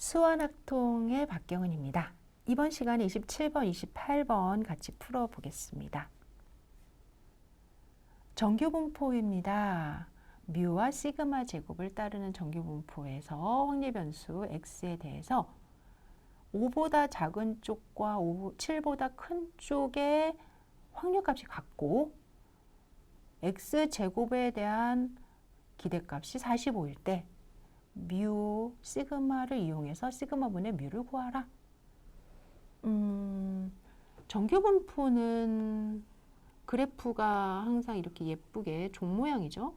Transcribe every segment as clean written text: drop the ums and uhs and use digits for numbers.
수완학통의 박경은입니다. 이번 시간에 27번, 28번 같이 풀어보겠습니다. 정규분포입니다. 뮤와 시그마 제곱을 따르는 정규분포에서 확률변수 x에 대해서 5보다 작은 쪽과 7보다 큰 쪽의 확률값이 같고 x제곱에 대한 기대값이 45일 때 뮤, 시그마를 이용해서 시그마분의 뮤를 구하라. 정규분포는 그래프가 항상 이렇게 예쁘게 종 모양이죠.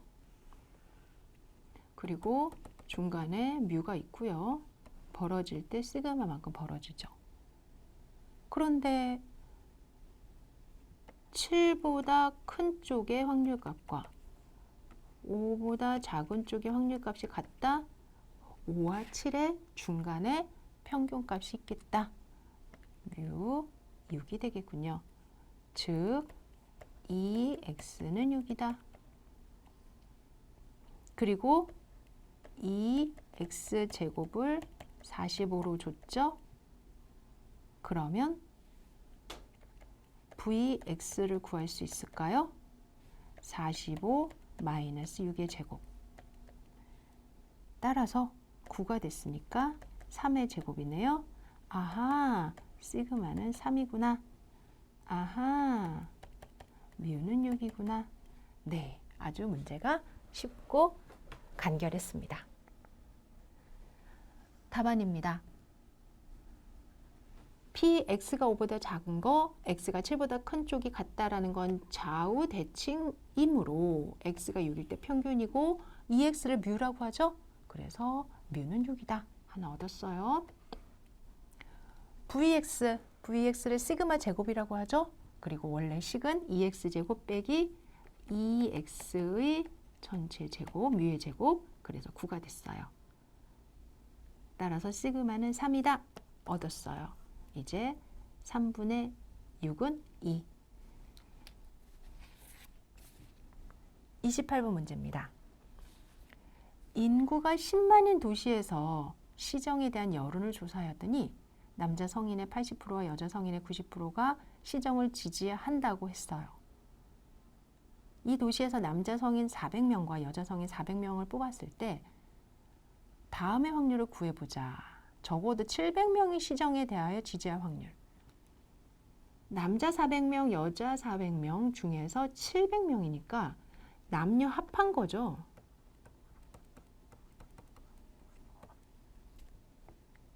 그리고 중간에 뮤가 있고요. 벌어질 때 시그마만큼 벌어지죠. 그런데 7보다 큰 쪽의 확률값과 5보다 작은 쪽의 확률값이 같다. 5와 7의 중간에 평균값이 있겠다. 뮤 6이 되겠군요. 즉 2x는 6이다. 그리고 이 x제곱을 45로 줬죠. 그러면 vx를 구할 수 있을까요? 45 마이너스 6의 제곱. 따라서 9가 됐으니까 3의 제곱이네요. 아하, 시그마는 3이구나. 아하, 뮤는 6이구나. 네, 아주 문제가 쉽고 간결했습니다. 답안입니다. px가 5보다 작은 거, x가 7보다 큰 쪽이 같다라는 건 좌우 대칭이므로 x가 6일 때 평균이고 2x를 뮤라고 하죠. 그래서 뮤는 6이다. 하나 얻었어요. vx를 시그마 제곱이라고 하죠. 그리고 원래 식은 2x제곱 빼기 2x의 전체 제곱, 뮤의 제곱, 그래서 9가 됐어요. 따라서 시그마는 3이다. 얻었어요. 이제 3분의 6은 2. 28번 문제입니다. 인구가 10만인 도시에서 시정에 대한 여론을 조사하였더니 남자 성인의 80%와 여자 성인의 90%가 시정을 지지한다고 했어요. 이 도시에서 남자 성인 400명과 여자 성인 400명을 뽑았을 때 다음의 확률을 구해보자. 적어도 700명이 시정에 대하여 지지할 확률. 남자 400명, 여자 400명 중에서 700명이니까 남녀 합한 거죠.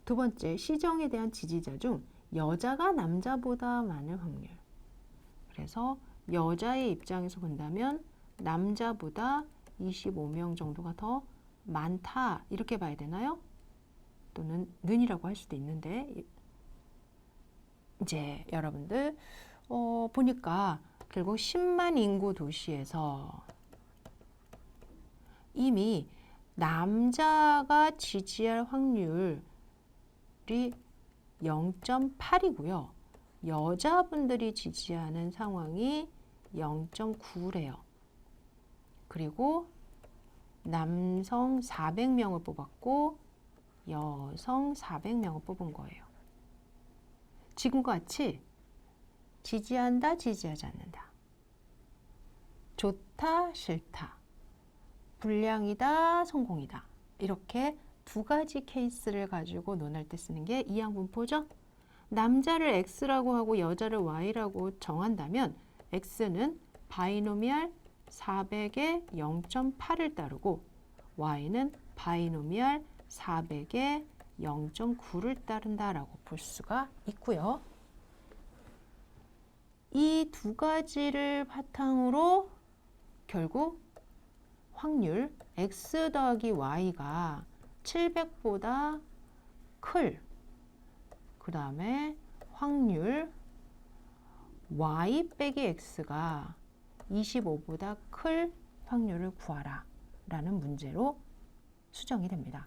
두 번째, 시정에 대한 지지자 중 여자가 남자보다 많을 확률. 그래서 여자의 입장에서 본다면 남자보다 25명 정도가 더 많다. 이렇게 봐야 되나요? 또는 는이라고 할 수도 있는데 이제 여러분들 보니까 결국 10만 인구 도시에서 이미 남자가 지지할 확률이 0.8이고요. 여자분들이 지지하는 상황이 0.9래요. 그리고 남성 400명을 뽑았고 여성 400명을 뽑은 거예요. 지금과 같이 지지한다, 지지하지 않는다. 좋다, 싫다. 불량이다, 성공이다. 이렇게 두 가지 케이스를 가지고 논할 때 쓰는 게 이항분포죠. 남자를 x라고 하고 여자를 y라고 정한다면 x는 바이노미알 400의 0.8을 따르고 y는 바이노미알 400의 0.9를 따른다라고 볼 수가 있고요. 이 두 가지를 바탕으로 결국 확률 x 더하기 y가 700보다 클. 그 다음에 확률 y 빼기 x가 25보다 클 확률을 구하라 라는 문제로 수정이 됩니다.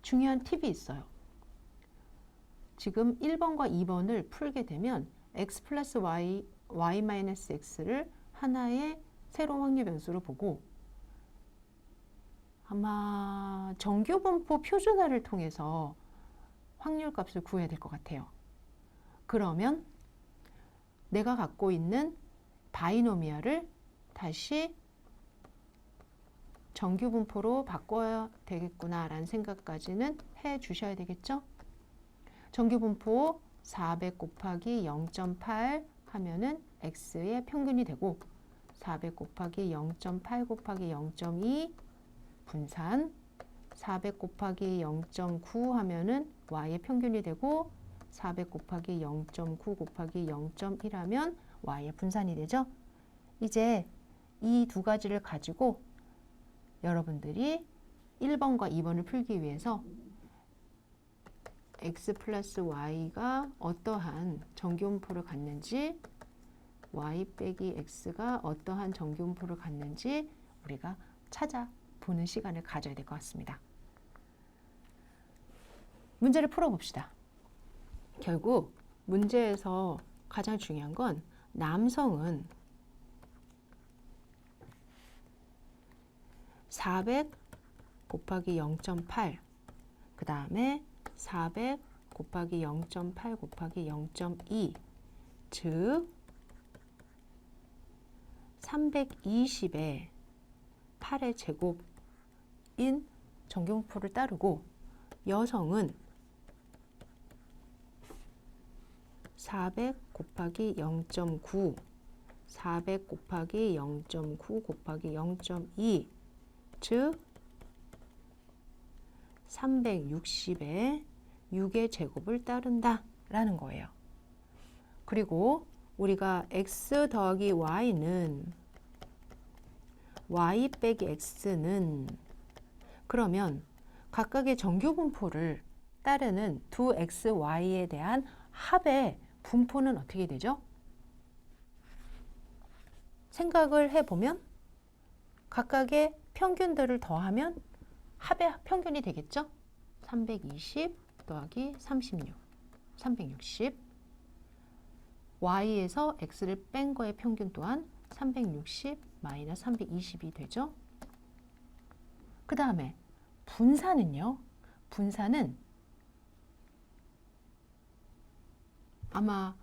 중요한 팁이 있어요. 지금 1번과 2번을 풀게 되면 x 플러스 y, y 마이너스 x를 하나의 새로운 확률 변수로 보고 아마 정규분포 표준화를 통해서 확률값을 구해야 될 것 같아요. 그러면 내가 갖고 있는 바이노미얼을 다시 정규분포로 바꿔야 되겠구나 라는 생각까지는 해 주셔야 되겠죠? 정규분포 400 곱하기 0.8 하면은 x의 평균이 되고 400 곱하기 0.8 곱하기 0.2 분산 400 곱하기 0.9 하면은 y의 평균이 되고 400 곱하기 0.9 곱하기 0.1 하면 y의 분산이 되죠. 이제 이 두 가지를 가지고 여러분들이 1번과 2번을 풀기 위해서 x 플러스 y가 어떠한 정규분포를 갖는지 y 빼기 x가 어떠한 정규분포를 갖는지 우리가 찾아보는 시간을 가져야 될 것 같습니다. 문제를 풀어봅시다. 결국 문제에서 가장 중요한 건 남성은 400 곱하기 0.8 그 다음에 400 곱하기 0.8 곱하기 0.2 즉 320의 8의 제곱인 정규분포를 따르고 여성은 400 곱하기 0.9 400 곱하기 0.9 곱하기 0.2 즉 360의 6의 제곱을 따른다 라는 거예요. 그리고 우리가 x 더하기 y는 y 빼기 x는 그러면 각각의 정규분포를 따르는 두 x, y에 대한 합의 분포는 어떻게 되죠? 생각을 해보면 각각의 평균들을 더하면 합의 평균이 되겠죠? 320 더하기 36, 360 y에서 x를 뺀 거의 평균 또한 360 마이너스 320이 되죠. 그 다음에 분산은요. 분산은 아마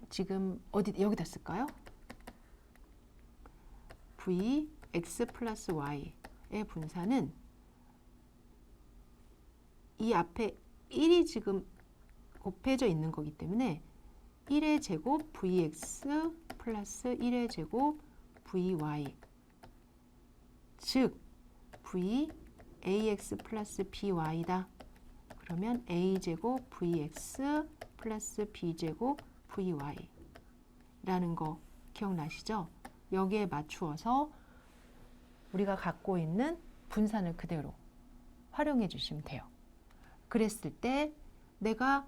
지금 여기다 쓸까요? v x 플러스 y의 분산은 이 앞에 1이 지금 곱해져 있는 거기 때문에 1의 제곱 vx 플러스 1의 제곱 vy 즉 vax 플러스 by다. 그러면 a제곱 vx 플러스 b제곱 vy 라는 거 기억나시죠? 여기에 맞추어서 우리가 갖고 있는 분산을 그대로 활용해 주시면 돼요. 그랬을 때 내가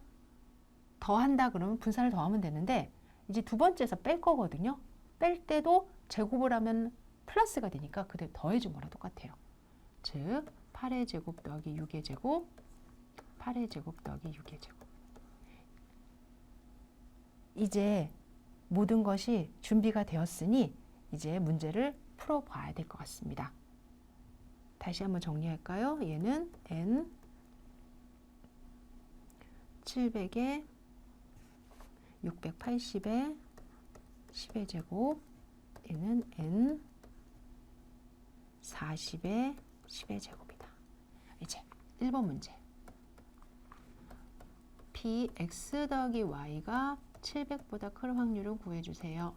더한다 그러면 분산을 더하면 되는데 이제 두 번째에서 뺄 거거든요. 뺄 때도 제곱을 하면 플러스가 되니까 그대로 더해준 거랑 똑같아요. 즉 8의 제곱 더하기 6의 제곱 8의 제곱 더하기 6의 제곱 이제 모든 것이 준비가 되었으니 이제 문제를 풀어봐야 될 것 같습니다. 다시 한번 정리할까요? 얘는 n 700에 680에 10의 제곱 얘는 n 40에 10의 제곱이다. 이제 1번 문제 px 더하기 y가 700보다 클 확률을 구해주세요.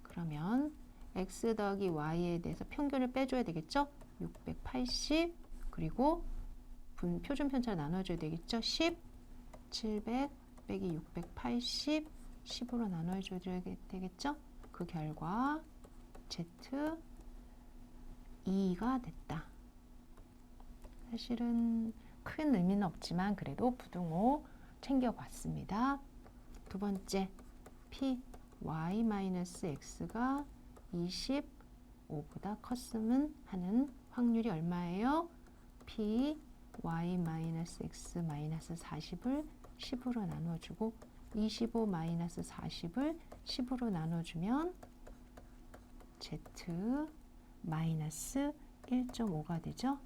그러면 x 더하기 y에 대해서 평균을 빼줘야 되겠죠? 680 그리고 표준 편차를 나눠줘야 되겠죠? 10 700 빼기 680 10으로 나눠줘야 되겠죠? 그 결과 z 2가 됐다. 사실은 큰 의미는 없지만 그래도 부등호 챙겨봤습니다. 두 번째 p y-x가 25보다 컸으면 하는 확률이 얼마예요? p y-x-40을 10으로 나눠주고 25-40을 10으로 나눠주면 z-1.5가 되죠.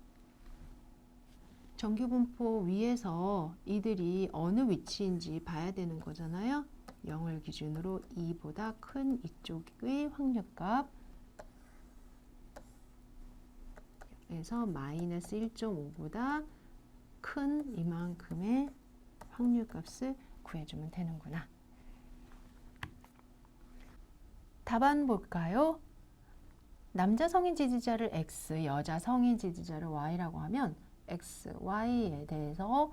정규 분포 위에서 이들이 어느 위치인지 봐야 되는 거잖아요. 0을 기준으로 2보다 큰 이쪽의 확률값 에서 마이너스 1.5보다 큰 이만큼의 확률값을 구해주면 되는구나. 답안 볼까요? 남자 성인 지지자를 X, 여자 성인 지지자를 Y라고 하면 X, Y에 대해서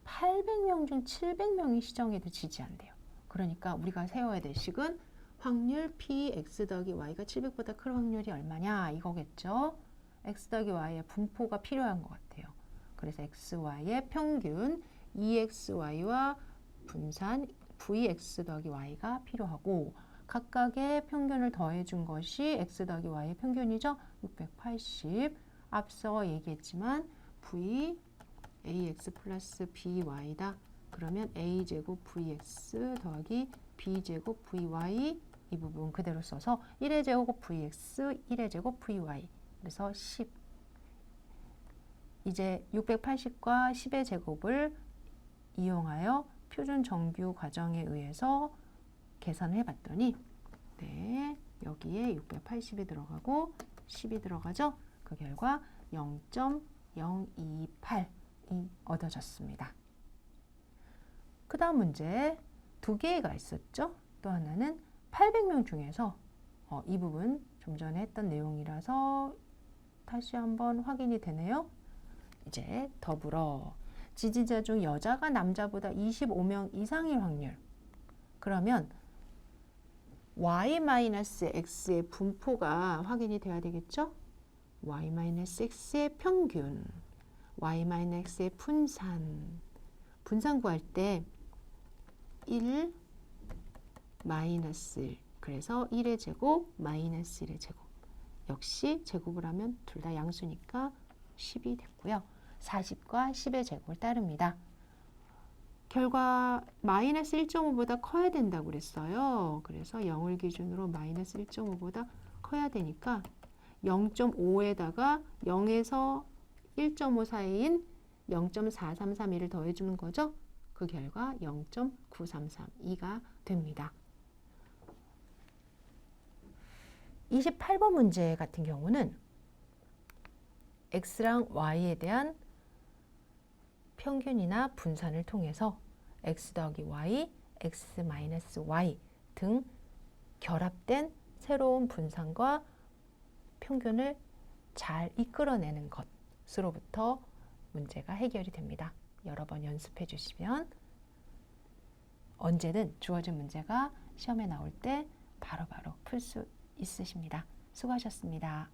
800명 중 700명이 시정에도 지지한대요. 그러니까 우리가 세워야 될 식은 확률 P, X 더하기 Y가 700보다 큰 확률이 얼마냐 이거겠죠. X 더하기 Y의 분포가 필요한 것 같아요. 그래서 X, Y의 평균 EXY와 분산 VX 더하기 Y가 필요하고 각각의 평균을 더해준 것이 X 더하기 Y의 평균이죠. 680. 앞서 얘기했지만 V AX 플러스 BY다. 그러면 A제곱 VX 더하기 B제곱 VY 이 부분 그대로 써서 1의 제곱 VX, 1의 제곱 VY 그래서 10. 이제 680과 10의 제곱을 이용하여 표준 정규 과정에 의해서 계산을 해봤더니 네, 여기에 680이 들어가고 10이 들어가죠. 그 결과 0.028이 얻어졌습니다. 그 다음 문제 두 개가 있었죠. 또 하나는 800명 중에서 이 부분 좀 전에 했던 내용이라서 다시 한번 확인이 되네요. 이제 더불어 지지자 중 여자가 남자보다 25명 이상일 확률. 그러면 Y-X의 분포가 확인이 돼야 되겠죠? Y-X의 평균, Y-X의 분산. 분산 구할 때 1 마이너스 1. 그래서 1의 제곱 마이너스 1의 제곱. 역시 제곱을 하면 둘 다 양수니까 10이 됐고요. 40과 10의 제곱을 따릅니다. 결과 마이너스 1.5보다 커야 된다고 그랬어요. 그래서 0을 기준으로 마이너스 1.5보다 커야 되니까 0.5에다가 0에서 1.5 사이인 0.4332를 더해주는 거죠. 그 결과 0.9332가 됩니다. 28번 문제 같은 경우는 X랑 Y에 대한 평균이나 분산을 통해서 X 더하기 Y, X-Y 등 결합된 새로운 분산과 평균을 잘 이끌어내는 것으로부터 문제가 해결이 됩니다. 여러 번 연습해 주시면 언제든 주어진 문제가 시험에 나올 때 바로바로 풀 수 있으십니다. 수고하셨습니다.